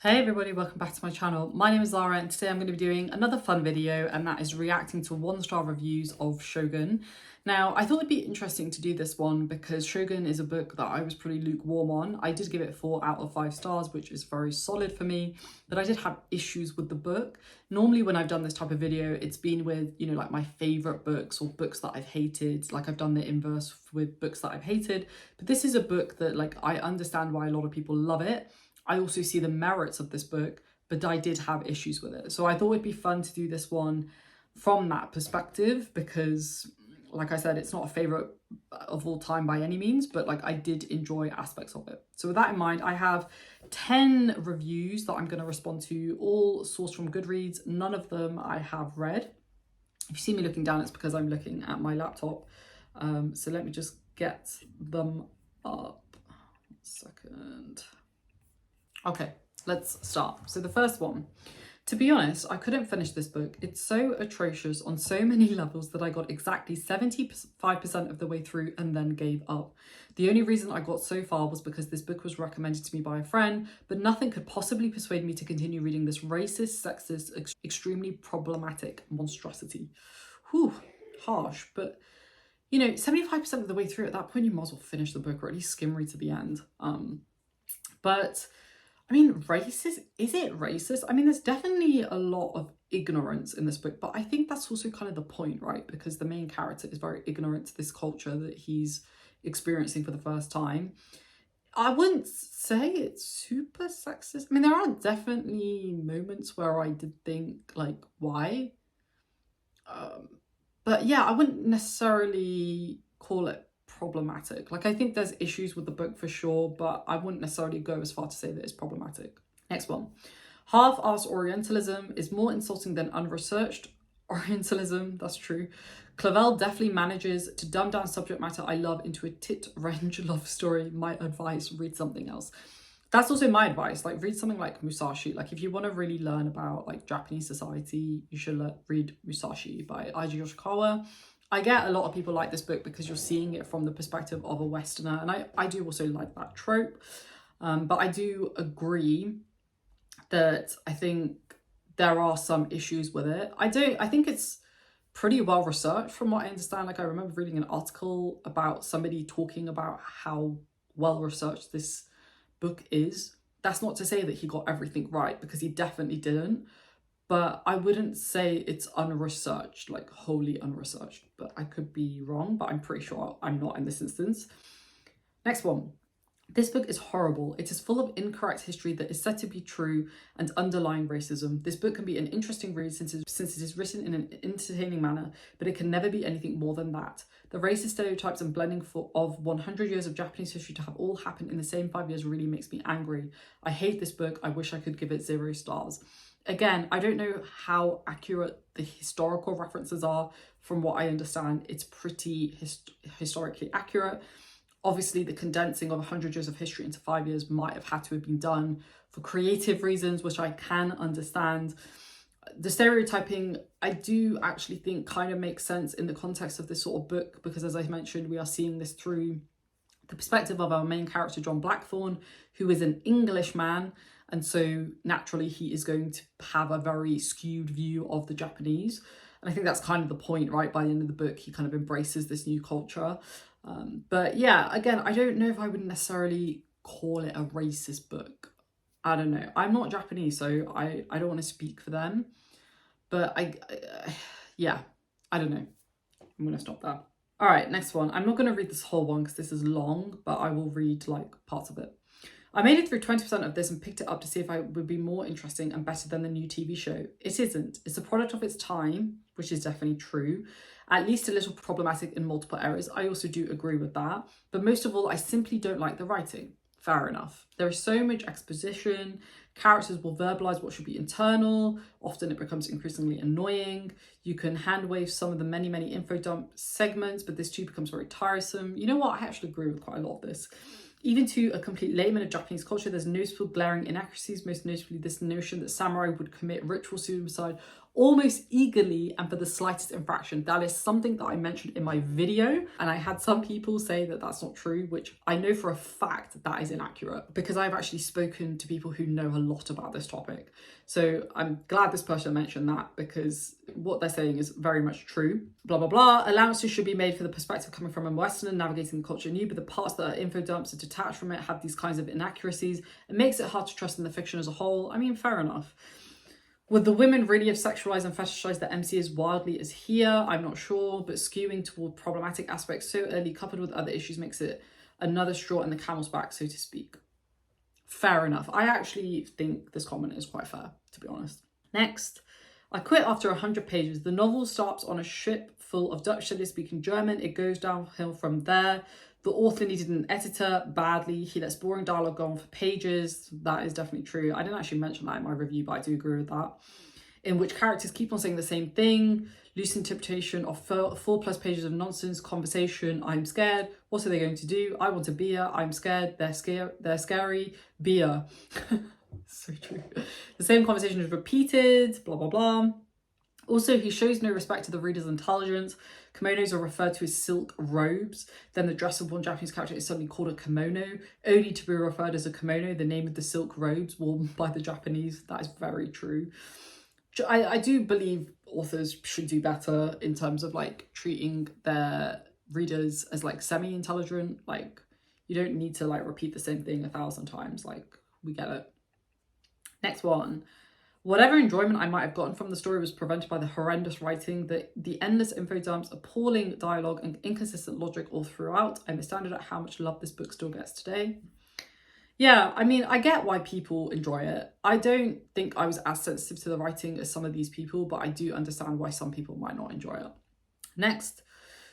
Hey everybody, welcome back to my channel. My name is Lara and today I'm going to be doing another fun video, and that is reacting to 1-star reviews of Shogun. Now, I thought it'd be interesting to do this one because Shogun is a book that I was pretty lukewarm on. I did give it 4 out of 5 stars, which is very solid for me, but I did have issues with the book. Normally when I've done this type of video, it's been with, like my favorite books or books that I've hated. Like I've done the inverse with books that I've hated, but this is a book that I understand why a lot of people love it. I also see the merits of this book, but I did have issues with it. So I thought it'd be fun to do this one from that perspective because, like I said, it's not a favorite of all time by any means, but I did enjoy aspects of it. So with that in mind, I have 10 reviews that I'm going to respond to, all sourced from Goodreads. None of them I have read. If you see me looking down, it's because I'm looking at my laptop. So let me just get them up. 1 second. Okay, let's start. So the first one, to be honest, I couldn't finish this book. It's so atrocious on so many levels that I got exactly 75% of the way through and then gave up. The only reason I got so far was because this book was recommended to me by a friend, but nothing could possibly persuade me to continue reading this racist, sexist, extremely problematic monstrosity. Whew, harsh, but 75% of the way through, at that point you might as well finish the book or at least skim read to the end. But I mean, racist, is it racist? I mean, there's definitely a lot of ignorance in this book, but I think that's also kind of the point, right? Because the main character is very ignorant to this culture that he's experiencing for the first time. I wouldn't say it's super sexist. I mean, there are definitely moments where I did think, why? But yeah, I wouldn't necessarily call it problematic. I think there's issues with the book for sure, but I wouldn't necessarily go as far to say that it's problematic. Next one. Half-assed Orientalism is more insulting than unresearched Orientalism. That's true. Clavell definitely manages to dumb down subject matter I love into a tit-wrench love story. My advice, read something else. That's also my advice. Read something like Musashi. If you want to really learn about Japanese society, you should read Musashi by Eiji Yoshikawa. I get a lot of people like this book because you're seeing it from the perspective of a Westerner, and I do also like that trope. But I do agree that I think there are some issues with it. I think it's pretty well researched from what I understand. I remember reading an article about somebody talking about how well researched this book is. That's not to say that he got everything right, because he definitely didn't. But I wouldn't say it's unresearched, wholly unresearched. But I could be wrong, but I'm pretty sure I'm not in this instance. Next one. This book is horrible. It is full of incorrect history that is said to be true and underlying racism. This book can be an interesting read since it is written in an entertaining manner, but it can never be anything more than that. The racist stereotypes and blending of 100 years of Japanese history to have all happen in the same 5 years really makes me angry. I hate this book. I wish I could give it 0 stars. Again, I don't know how accurate the historical references are. From what I understand, it's pretty historically accurate. Obviously, the condensing of 100 years of history into 5 years might have had to have been done for creative reasons, which I can understand. The stereotyping, I do actually think kind of makes sense in the context of this sort of book, because as I mentioned, we are seeing this through the perspective of our main character, John Blackthorne, who is an Englishman. And so naturally, he is going to have a very skewed view of the Japanese. And I think that's kind of the point, right? By the end of the book, he kind of embraces this new culture. But yeah, again, I don't know if I would necessarily call it a racist book. I don't know. I'm not Japanese, so I don't want to speak for them. But yeah, I don't know. I'm going to stop there. All right, next one. I'm not going to read this whole one because this is long, but I will read parts of it. I made it through 20% of this and picked it up to see if it would be more interesting and better than the new TV show. It isn't. It's a product of its time, which is definitely true. At least a little problematic in multiple areas. I also do agree with that. But most of all, I simply don't like the writing. Fair enough. There is so much exposition. Characters will verbalize what should be internal. Often it becomes increasingly annoying. You can hand wave some of the many, many info dump segments, but this too becomes very tiresome. You know what? I actually agree with quite a lot of this. Even to a complete layman of Japanese culture, there's noticeable glaring inaccuracies, most notably this notion that samurai would commit ritual suicide almost eagerly and for the slightest infraction. That is something that I mentioned in my video, and I had some people say that that's not true, which I know for a fact that is inaccurate because I've actually spoken to people who know a lot about this topic. So I'm glad this person mentioned that because what they're saying is very much true. Blah, blah, blah. Allowances should be made for the perspective coming from a Westerner navigating the culture anew, but the parts that are info dumps are detached from it have these kinds of inaccuracies. It makes it hard to trust in the fiction as a whole. I mean, fair enough. Would the women really have sexualized and fetishized the MC as wildly as here? I'm not sure, but skewing toward problematic aspects so early coupled with other issues makes it another straw in the camel's back, so to speak. Fair enough. I actually think this comment is quite fair, to be honest. Next, I quit after 100 pages. The novel starts on a ship full of Dutch sailors speaking German. It goes downhill from there. The author needed an editor badly. He lets boring dialogue go on for pages. That is definitely true. I didn't actually mention that in my review, but I do agree with that. In which characters keep on saying the same thing. Loose interpretation of 4+ pages of nonsense conversation. I'm scared. What are they going to do? I want a beer. I'm scared. They're scary. Beer. So true. The same conversation is repeated. Blah, blah, blah. Also, he shows no respect to the reader's intelligence. Kimonos are referred to as silk robes. Then the dress of one Japanese character is suddenly called a kimono, only to be referred as a kimono, the name of the silk robes worn by the Japanese. That is very true. I do believe authors should do better in terms of like treating their readers as like semi-intelligent. Like, you don't need to like repeat the same thing 1,000 times. Like, we get it. Next one. Whatever enjoyment I might have gotten from the story was prevented by the horrendous writing, the endless info dumps, appalling dialogue, and inconsistent logic all throughout. I'm astounded at how much love this book still gets today. Yeah, I mean, I get why people enjoy it. I don't think I was as sensitive to the writing as some of these people, but I do understand why some people might not enjoy it. Next.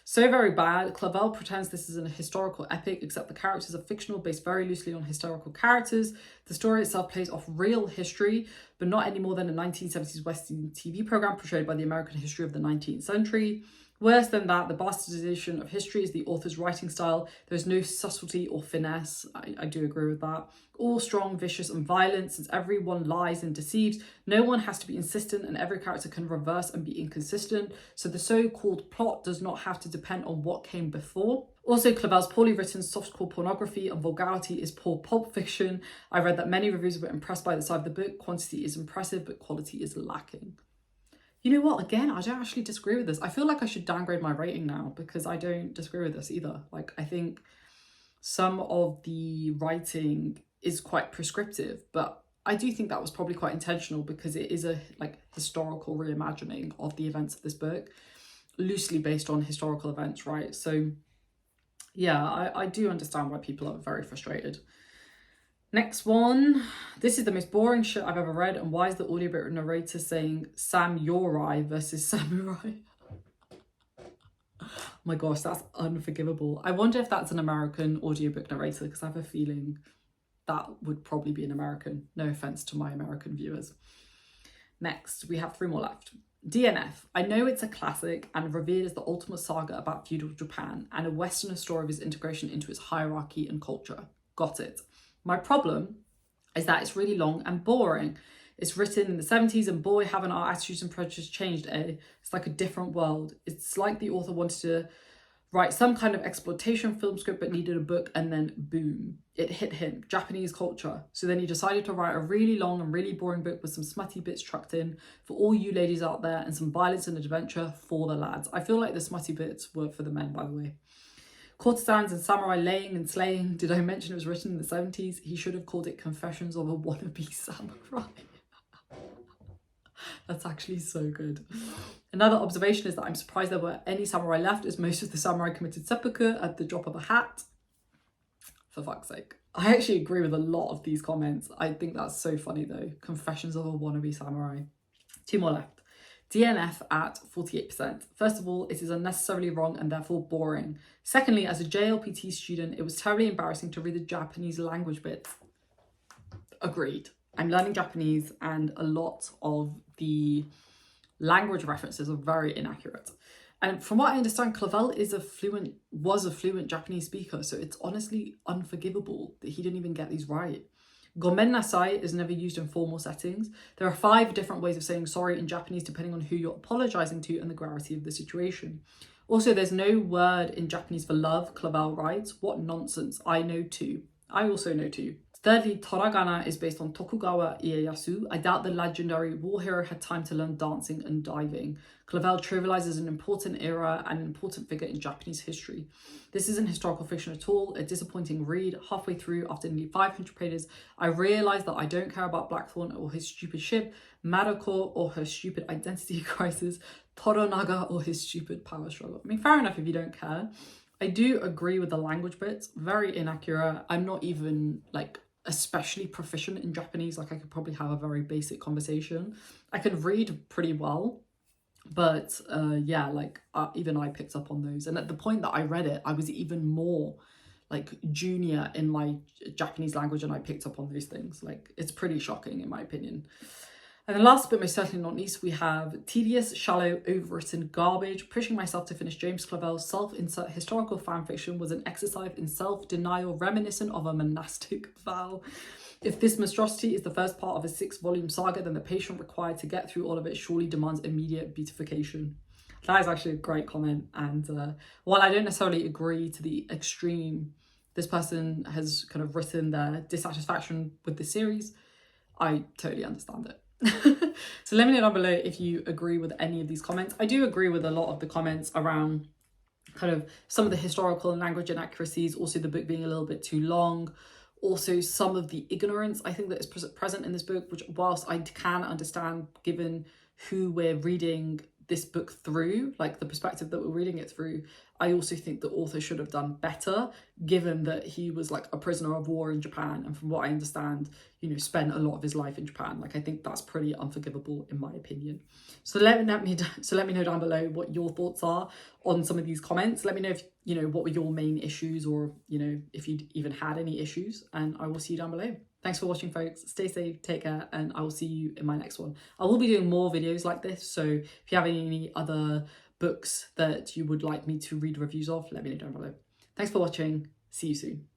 So very bad. Clavell pretends this is a historical epic, except the characters are fictional, based very loosely on historical characters. The story itself plays off real history, but not any more than a 1970s Western TV program portrayed by the American history of the 19th century. Worse than that, the bastardization of history is the author's writing style. There's no subtlety or finesse. I do agree with that. All strong, vicious, and violent, since everyone lies and deceives. No one has to be insistent, and every character can reverse and be inconsistent. So the so-called plot does not have to depend on what came before. Also, Clavell's poorly written softcore pornography and vulgarity is poor pulp fiction. I read that many reviewers were impressed by the side of the book. Quantity is impressive, but quality is lacking. You know what? Again, I don't actually disagree with this. I feel like I should downgrade my rating now because I don't disagree with this either. Like, I think some of the writing is quite prescriptive, but I do think that was probably quite intentional because it is a like historical reimagining of the events of this book, loosely based on historical events, right? So yeah, I do understand why people are very frustrated. Next one. This is the most boring shit I've ever read. And why is the audiobook narrator saying samurai versus samurai? Oh my gosh, that's unforgivable. I wonder if that's an American audiobook narrator because I have a feeling that would probably be an American. No offense to my American viewers. Next, we have 3 more left. DNF. I know it's a classic and revered as the ultimate saga about feudal Japan and a Westerner story of his integration into its hierarchy and culture. Got it. My problem is that it's really long and boring. It's written in the 70s and boy, haven't our attitudes and prejudices changed, eh? It's like a different world. It's like the author wanted to write some kind of exploitation film script but needed a book and then boom, it hit him, Japanese culture. So then he decided to write a really long and really boring book with some smutty bits trucked in for all you ladies out there and some violence and adventure for the lads. I feel like the smutty bits were for the men, by the way. Courtesans and samurai laying and slaying. Did I mention it was written in the 70s? He should have called it Confessions of a Wannabe Samurai. That's actually so good. Another observation is that I'm surprised there were any samurai left, as most of the samurai committed seppuku at the drop of a hat. For fuck's sake. I actually agree with a lot of these comments. I think that's so funny though. Confessions of a Wannabe Samurai. 2 more left. DNF at 48%. First of all, it is unnecessarily wrong and therefore boring. Secondly, as a JLPT student, it was terribly embarrassing to read the Japanese language bits. Agreed. I'm learning Japanese and a lot of the language references are very inaccurate. And from what I understand, Clavell was a fluent Japanese speaker, so it's honestly unforgivable that he didn't even get these right. Gomen nasai is never used in formal settings. There are 5 different ways of saying sorry in Japanese depending on who you're apologizing to and the gravity of the situation. Also, there's no word in Japanese for love, Clavell writes. What nonsense. I know too. I also know too. Thirdly, Toragana is based on Tokugawa Ieyasu. I doubt the legendary war hero had time to learn dancing and diving. Clavell trivializes an important era and an important figure in Japanese history. This isn't historical fiction at all, a disappointing read. Halfway through, after nearly 500 pages, I realised that I don't care about Blackthorn or his stupid ship, Mariko or her stupid identity crisis, Toronaga or his stupid power struggle. I mean, fair enough if you don't care. I do agree with the language bits, very inaccurate. I'm not even like especially proficient in Japanese, like I could probably have a very basic conversation. I can read pretty well, but yeah, like even I picked up on those. And at the point that I read it, I was even more like junior in my Japanese language and I picked up on those things. Like it's pretty shocking in my opinion. And then last but most certainly not least, we have tedious, shallow, overwritten garbage. Pushing myself to finish James Clavell's self-insert historical fanfiction was an exercise in self-denial reminiscent of a monastic vow. If this monstrosity is the first part of a 6-volume saga, then the patience required to get through all of it surely demands immediate beatification. That is actually a great comment. And while I don't necessarily agree to the extreme, this person has kind of written their dissatisfaction with the series, I totally understand it. So let me know down below if you agree with any of these comments. I do agree with a lot of the comments around kind of some of the historical and language inaccuracies, also the book being a little bit too long, also some of the ignorance I think that is present in this book, which whilst I can understand given who we're reading this book through, like the perspective that we're reading it through, I also think the author should have done better, given that he was like a prisoner of war in Japan, and from what I understand, you know, spent a lot of his life in Japan. Like I think that's pretty unforgivable in my opinion. So let me know down below what your thoughts are on some of these comments. Let me know if, you know, what were your main issues, or, you know, if you even had any issues, and I will see you down below. Thanks for watching, folks. Stay safe, take care, and I will see you in my next one. I will be doing more videos like this, so if you have any other books that you would like me to read reviews of, let me know down below. Thanks for watching. See you soon.